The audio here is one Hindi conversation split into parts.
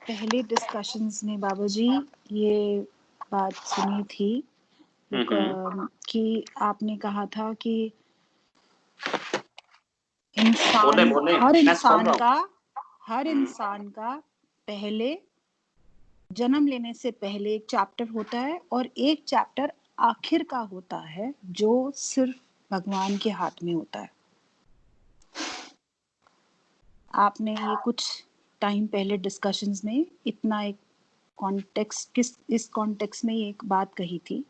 पहले डिस्कशंस में बाबा जी ये बात सुनी थी कि आपने कहा था कि बोले हर मैं सुन रहा हूँ। हर इंसान का पहले जन्म लेने से पहले एक चैप्टर होता है और एक चैप्टर आखिर का होता है जो सिर्फ भगवान के हाथ में होता है। आपने ये कुछ टाइम पहले डिस्कशंस में इतना एक इस कॉन्टेक्स्ट में एक बात कही थी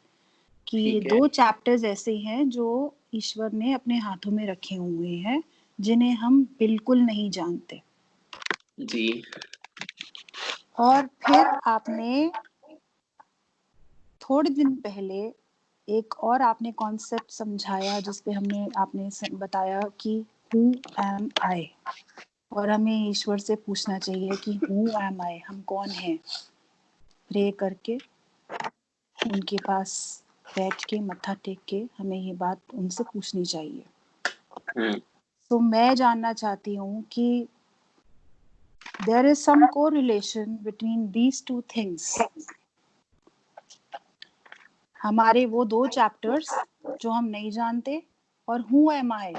कि ये दो चैप्टर्स ऐसे हैं जो ईश्वर ने अपने हाथों में रखे हुए हैं जिन्हें हम बिल्कुल नहीं जानते जी। और फिर आपने थोड़े दिन पहले एक और आपने कॉन्सेप्ट समझाया जिसपे आपने बताया कि हु एम आई, और हमें ईश्वर से पूछना चाहिए कि हु एम आई, हम कौन हैं, प्रे करके उनके पास बैठ के मत्था टेक के हमें ये बात उनसे पूछनी चाहिए। तो मैं जानना चाहती हूँ कि there is some correlation between these two things. हमारे वो दो चैप्टर्स जो हम नहीं जानते और हु एम आई,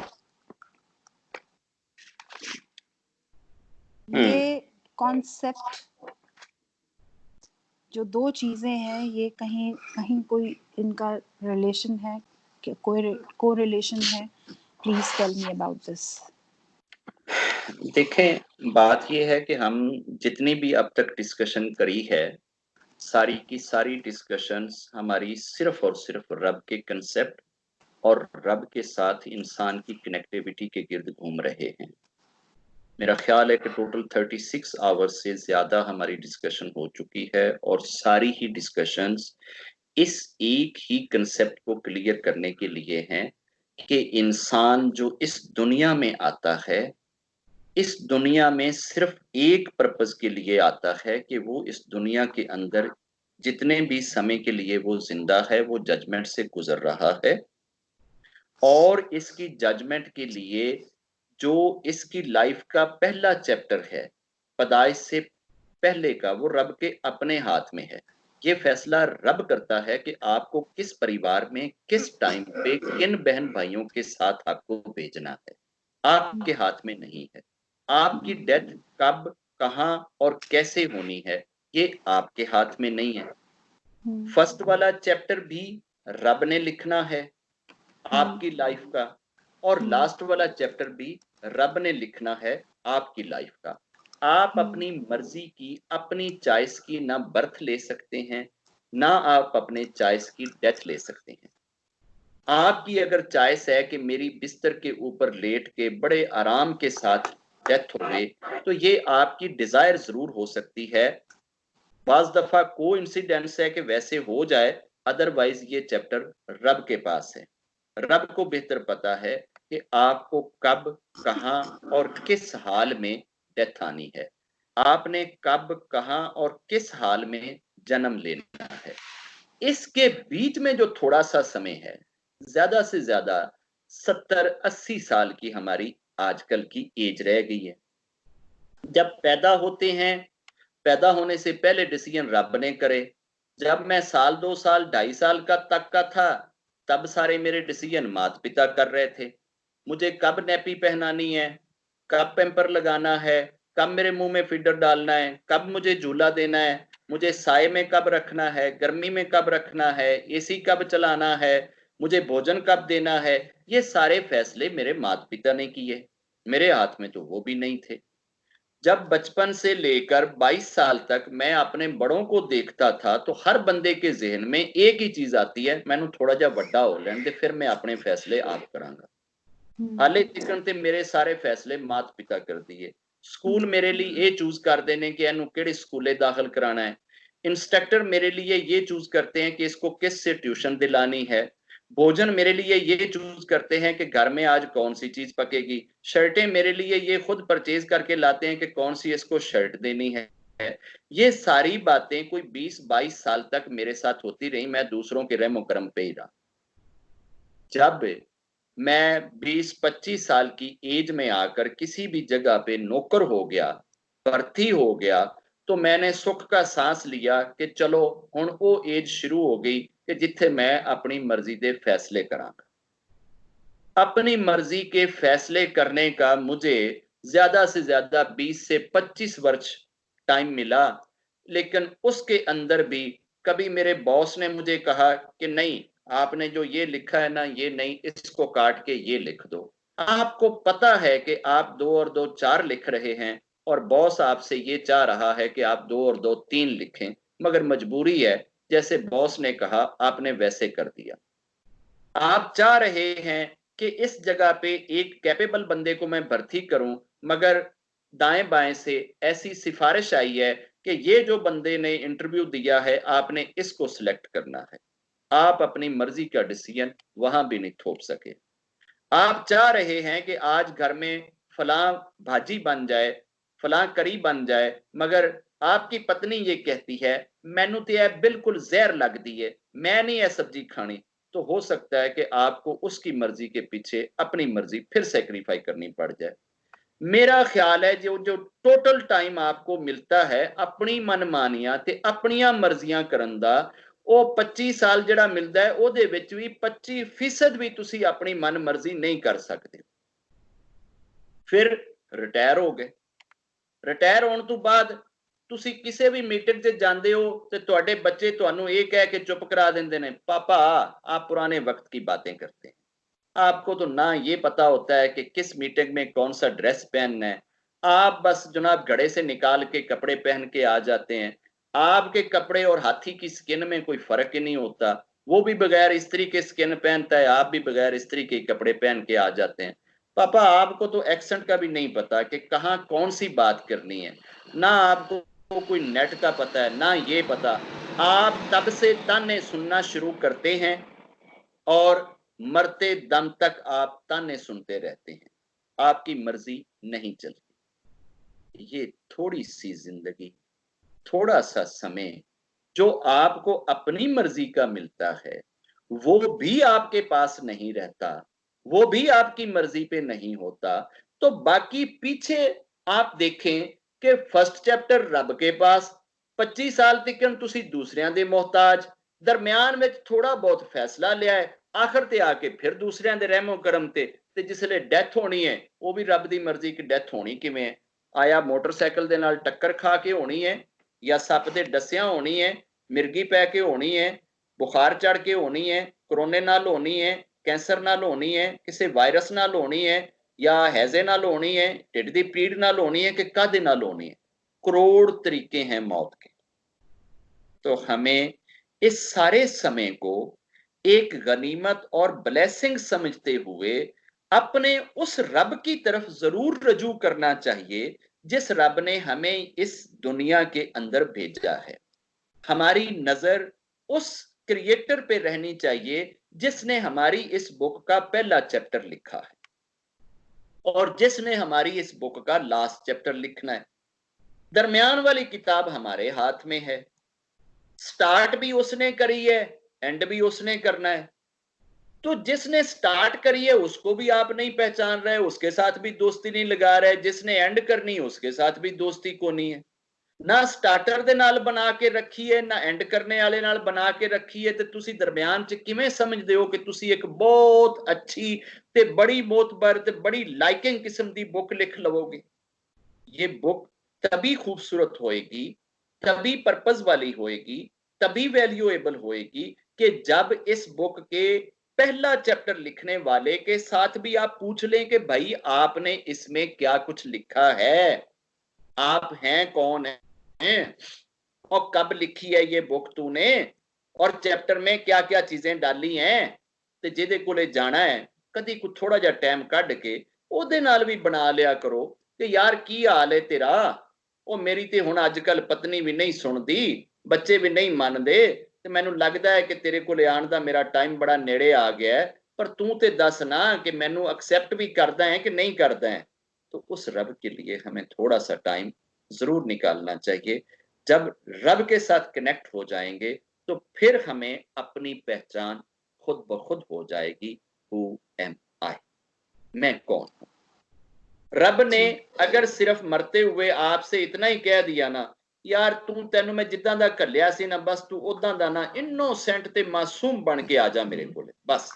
ये कॉन्सेप्ट जो दो चीजें हैं ये कहीं कहीं कोई इनका रिलेशन है, कोई कोरिलेशन है? Please tell me about this. देखें, बात ये है कि हम जितनी भी अब तक डिस्कशन करी है, सारी की सारी डिस्कशंस हमारी सिर्फ और सिर्फ रब के कंसेप्ट और रब के साथ इंसान की कनेक्टिविटी के गिर्द घूम रहे हैं। मेरा ख्याल है कि टोटल 36 आवर्स से ज्यादा हमारी डिस्कशन हो चुकी है और सारी ही डिस्कशंस इस एक ही कंसेप्ट को क्लियर करने के लिए हैं कि इंसान जो इस दुनिया में आता है, इस दुनिया में सिर्फ एक पर्पस के लिए आता है कि वो इस दुनिया के अंदर जितने भी समय के लिए वो जिंदा है वो जजमेंट से गुजर रहा है, और इसकी जजमेंट के लिए जो इसकी लाइफ का पहला चैप्टर है पैदाइश से पहले का, वो रब के अपने हाथ में है। ये फैसला रब करता है कि आपको किस परिवार में किस टाइम पे किन बहन भाइयों के साथ आपको भेजना है, आपके हाथ में नहीं है। आपकी डेथ कब, कहां और कैसे होनी है ये आपके हाथ में नहीं है। फर्स्ट वाला चैप्टर भी रब ने लिखना है आपकी लाइफ का, और लास्ट वाला चैप्टर भी रब ने लिखना है आपकी लाइफ का। आप अपनी मर्जी की, अपनी चॉइस की ना बर्थ ले सकते हैं, ना आप अपने चॉइस की डेथ ले सकते हैं। आपकी अगर चॉइस है कि मेरी बिस्तर के ऊपर लेट के बड़े आराम के साथ डेथ हो गई, तो ये आपकी डिजायर जरूर हो सकती है। बाज दफा कोइंसिडेंस है कि वैसे हो जाए, अदरवाइज ये चैप्टर रब के पास है। रब को बेहतर पता है कि आपको कब, कहां और किस हाल में डेथ आनी है, आपने कब, कहां और किस हाल में जन्म लेना है। इसके बीच में जो थोड़ा सा समय है, ज्यादा से ज्यादा 70-80 साल की हमारी आजकल की एज रह गई है। जब पैदा होते हैं, पैदा होने से पहले डिसीजन रब ने करे। जब मैं साल 2 साल 2.5 साल का तक का था, तब सारे मेरे डिसीजन माता पिता कर रहे थे। मुझे कब नैपी पहनानी है, कब पैम्पर लगाना है, कब मेरे मुंह में फीडर डालना है, कब मुझे झूला देना है, मुझे साए में कब रखना है, गर्मी में कब रखना है, एसी कब चलाना है, मुझे भोजन कब देना है, ये सारे फैसले मेरे माता पिता ने किए। मेरे हाथ में तो वो भी नहीं थे। जब बचपन से लेकर 22 साल तक मैं अपने बड़ों को देखता था, तो हर बंदे के जहन में एक ही चीज आती है, मैनू थोड़ा जा बड़ा हो लेने दे, फिर मैं अपने फैसले आप करांगा। हाले तिकन ते मेरे सारे फैसले माता पिता कर दिए। स्कूल मेरे लिए ये चूज कर देने कि इनू किहड़े स्कूले दाखिल कराना है। इंस्ट्रक्टर मेरे लिए ये चूज करते हैं कि इसको किस से ट्यूशन दिलानी है। भोजन मेरे लिए ये चूज करते हैं कि घर में आज कौन सी चीज पकेगी। शर्टें मेरे लिए ये खुद परचेज करके लाते हैं कि कौन सी इसको शर्ट देनी है। ये सारी बातें कोई 20-22 साल तक मेरे साथ होती रही, मैं दूसरों के रहमो करम पे ही रहा। जब मैं 20-25 साल की एज में आकर किसी भी जगह पे नौकर हो गया, भर्ती हो गया, तो मैंने सुख का सांस लिया कि चलो हुण वो एज शुरू हो गई कि जिथे मैं अपनी मर्जी के फैसले करांगा। अपनी मर्जी के फैसले करने का मुझे ज्यादा से ज्यादा 20 से 25 वर्ष टाइम मिला, लेकिन उसके अंदर भी कभी मेरे बॉस ने मुझे कहा कि नहीं, आपने जो ये लिखा है ना, ये नहीं, इसको काट के ये लिख दो। आपको पता है कि आप 2 और 2 4 लिख रहे हैं और बॉस आपसे ये चाह रहा है कि आप 2 और 2 3 लिखें, मगर मजबूरी है, जैसे बॉस ने कहा आपने वैसे कर दिया। आप चाह रहे हैं कि इस जगह पे एक कैपेबल बंदे को मैं भर्ती करूं, मगर दाएं बाएं से ऐसी सिफारिश आई है कि ये जो बंदे ने इंटरव्यू दिया है आपने इसको सिलेक्ट करना है। आप अपनी मर्जी का डिसीजन वहां भी नहीं थोप सके। आप चाह रहे हैं कि आज घर में फलां भाजी बन जाए, फलां करी बन जाए, मगर आपकी पत्नी ये कहती है मैनू तो यह बिल्कुल जहर लगती है, मैं नहीं यह सब्जी खानी। तो हो सकता है कि आपको उसकी मर्जी के पीछे अपनी मर्जी फिर सेक्रीफाई करनी पड़ जाए। मेरा ख्याल है जो जो टोटल टाइम आपको मिलता है अपनी मनमानियां ते अपनियां मर्जियां करन दा, ਉਹ 25 ਸਾਲ ਜਿਹੜਾ ਮਿਲਦਾ ਹੈ ਉਹਦੇ ਵਿੱਚ ਵੀ 25% ਵੀ ਤੁਸੀਂ ਆਪਣੀ ਮਨ ਮਰਜ਼ੀ ਨਹੀਂ ਕਰ ਸਕਦੇ। ਫਿਰ ਰਿਟਾਇਰ ਹੋ ਗਏ, ਰਿਟਾਇਰ ਹੋਣ ਤੋਂ ਬਾਅਦ ਤੁਸੀਂ ਕਿਸੇ ਵੀ ਮੀਟਿੰਗ ਤੇ ਜਾਂਦੇ ਹੋ ਤੇ ਤੁਹਾਡੇ ਬੱਚੇ ਤੁਹਾਨੂੰ ਇਹ ਕਹਿ ਕੇ ਚੁੱਪ ਕਰਾ ਦਿੰਦੇ ਨੇ, पापा आप पुराने वक्त की बातें करते हैं। आपको तो ना ये पता होता है कि किस मीटिंग में कौन सा ड्रेस पहनना है, आप बस जनाब घड़े से निकाल के कपड़े पहन के आ जाते हैं। आपके कपड़े और हाथी की स्किन में कोई फर्क ही नहीं होता, वो भी बगैर इस्त्री के स्किन पहनता है, आप भी बगैर इस्त्री के कपड़े पहन के आ जाते हैं। पापा आपको तो एक्सेंट का भी नहीं पता कि कहाँ कौन सी बात करनी है, ना आपको कोई नेट का पता है ना ये पता। आप तब से ताने सुनना शुरू करते हैं और मरते दम तक आप ताने सुनते रहते हैं, आपकी मर्जी नहीं चलती। ये थोड़ी सी जिंदगी, थोड़ा सा समय जो आपको अपनी मर्जी का मिलता है वो भी आपके पास नहीं रहता, वो भी आपकी मर्जी पे नहीं होता। तो बाकी पीछे आप देखें कि फर्स्ट चैप्टर रब के पास 25 साल तक तुसी दूसरियां दे मोहताज, दरम्यान में थोड़ा बहुत फैसला लिया है, आखिर ते आके फिर दूसरियां दे रहमो करम ते जिसले डेथ होनी है वो भी रब दी मर्जी की डेथ होनी किवें है। आया मोटरसाइकिल दे नाल टक्कर खा के होनी है, या सप दे डसिया होनी है, मिर्गी पै के होनी है, बुखार चढ़ के होनी है, कोरोने नाल होनी है, कैंसर नाल होनी है, किसी वायरस नाल होनी है, या हैजे नाल होनी है, ढिड दी पीड़ नाल होनी है, कि कादे नाल होनी है। करोड़ तरीके हैं मौत के। तो हमें इस सारे समय को एक गनीमत और ब्लेसिंग समझते हुए अपने उस रब की तरफ जरूर रजू करना चाहिए जिस रब ने हमें इस दुनिया के अंदर भेजा है। हमारी नजर उस क्रिएटर पे रहनी चाहिए जिसने हमारी इस बुक का पहला चैप्टर लिखा है और जिसने हमारी इस बुक का लास्ट चैप्टर लिखना है। दरमियान वाली किताब हमारे हाथ में है, स्टार्ट भी उसने करी है, एंड भी उसने करना है। तो जिसने स्टार्ट करी है उसको भी आप नहीं पहचान रहे, उसके साथ भी दोस्ती नहीं लगा रहे, जिसने एंड करनी है उसके साथ भी दोस्ती को नहीं है। ना स्टार्टर दे नाल बना के रखी है ना एंड करने वाले नाल बना के रखी है, ते तुसी दरम्यान च किवें समझदे हो कि तुसी एक बहुत अच्छी ते बड़ी मोतबर ते बड़ी लाइकिंग किस्म दी बुक लिख लवोगे। ये बुक तभी खूबसूरत होएगी, तभी पर्पस वाली होएगी, तभी वैल्यूएबल होएगी कि जब इस बुक के पहला चैप्टर लिखने वाले के साथ भी आप पूछ लें कि भाई आपने इसमें क्या कुछ लिखा है, आप हैं कौन है और कब लिखी है ये बुक तूने, और चैप्टर में क्या क्या चीजें डाली हैं। ते जिहदे कोले जाना है कदी कुछ थोड़ा जा टाइम कढ के ओदे नाल भी बना लिया करो कि यार की हाल है तेरा, ਉਹ ਮੇਰੀ ਤੇ ਹੁਣ ਅੱਜ ਕੱਲ ਪਤਨੀ ਵੀ ਨਹੀਂ ਸੁਣਦੀ, ਬੱਚੇ ਵੀ ਨਹੀਂ ਮੰਨਦੇ, ਤੇ ਮੈਨੂੰ ਲੱਗਦਾ ਹੈ ਕਿ ਤੇਰੇ ਕੋਲੇ ਆਉਣ ਦਾ ਮੇਰਾ ਟਾਈਮ ਬੜਾ ਨੇੜੇ ਆ ਗਿਆ ਹੈ, ਪਰ ਤੂੰ ਤੇ ਦੱਸ ना कि मैनू एक्सेप्ट भी करता है कि नहीं करता है। तो उस रब के लिए हमें थोड़ा सा टाइम जरूर निकालना चाहिए। जब रब के साथ कनेक्ट हो जाएंगे तो फिर हमें अपनी पहचान खुद ब खुद हो जाएगी। हु एम आई, मैं कौन हूं। रब ने जी। अगर सिर्फ मरते हुए आपसे इतना ही कह दिया ना यार तू तेनू मैं जिद्दां दा घल्लिया सी ना बस तू उदां दा ना इनोसेंट ते मासूम बन के आ जा मेरे कोले, बस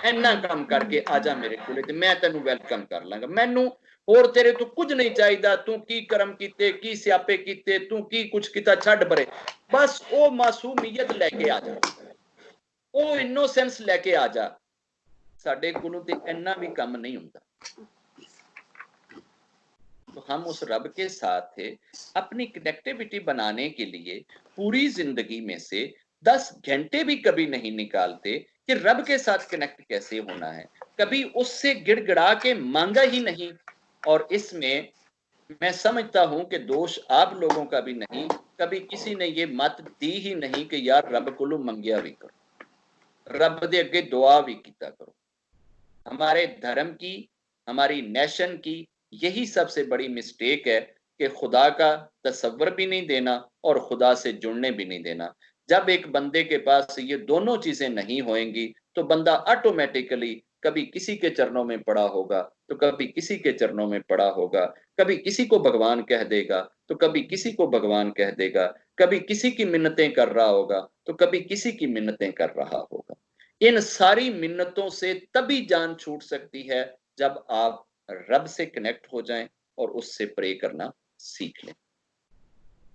इन्ना काम करके आ जा मेरे कोले ते मैं तेनू वेलकम कर लांगा। मैनू होर तेरे तो कुछ नहीं चाहिदा, तू की कर्म कीते, की स्यापे कीते, तू की कुछ कीता छड्ड परे, बस ओ मासूमियत लेके आ जा, ओ इनोसेंस लेके आ जा। साडे कोलों ते इन्ना भी काम नहीं हुंदा। तो हम उस रब के साथ अपनी कनेक्टिविटी बनाने के लिए पूरी जिंदगी में से 10 घंटे भी कभी नहीं निकालते कि रब के साथ कनेक्ट कैसे होना है, कभी उससे गिड़गिड़ा के मांगा ही नहीं। और इसमें मैं समझता हूं कि दोष आप लोगों का भी नहीं, कभी किसी ने ये मत दी ही नहीं कि यार रब कोलों मंगिया भी करो, रब दे अगे दुआ भी कीता करो। हमारे धर्म की, हमारी नेशन की यही सबसे बड़ी मिस्टेक है कि खुदा का तसव्वुर भी नहीं देना और खुदा से जुड़ने भी नहीं देना। जब एक बंदे के पास ये दोनों चीजें नहीं होंगी तो बंदा ऑटोमेटिकली कभी किसी के चरणों में पड़ा होगा, तो कभी किसी के चरणों में पड़ा होगा, कभी किसी को भगवान कह देगा, तो कभी किसी को भगवान कह देगा, कभी किसी की मिन्नतें कर रहा होगा, तो कभी किसी की मिन्नतें कर रहा होगा। इन सारी मिन्नतों से तभी जान छूट सकती है जब आप रब से कनेक्ट हो जाएं और उससे प्रे करना सीख लें।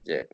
जय